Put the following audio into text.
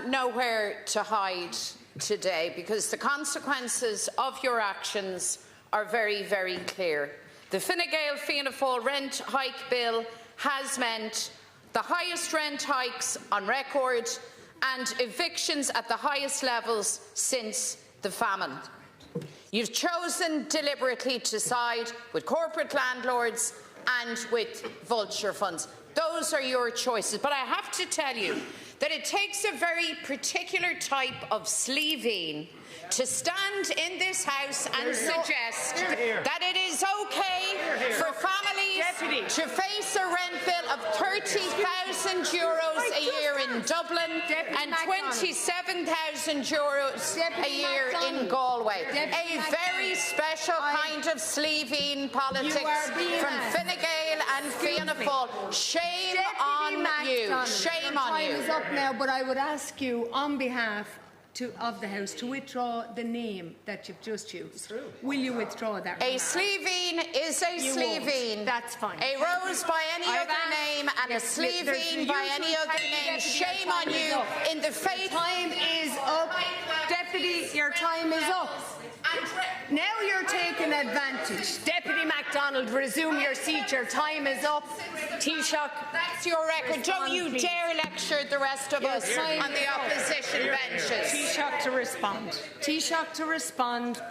have nowhere to hide today because the consequences of your actions are very, very clear. The Fine Gael Fianna Fáil rent hike bill has meant the highest rent hikes on record and evictions at the highest levels since the famine. You've chosen deliberately to side with corporate landlords and with vulture funds. Those are your choices. But I have to tell you that it takes a very particular type of Sleeveen to stand in this House and suggest that it is okay for families to face a rent bill of €30,000 a year in Dublin and €27,000 a year in Galway. A very special kind of Sleeveen politics from Fine Gael and Fianna Fáil. Shame on you. Shame on you. Time is up now, but I would ask you on behalf of the House to withdraw the name that you've just used. Will you withdraw that? A Sleeveen is a Sleeveen. That's fine. A rose by any other name and a Sleeveen by any other name. Shame on you in the faith. Time is up. Deputy, your time is up. Now you're taking advantage. Deputy MacDonald, resume your seat. Your time is up. Taoiseach, that's your record. Don't you dare lecture the rest of us on the opposition benches. Taoiseach to respond. Taoiseach to respond.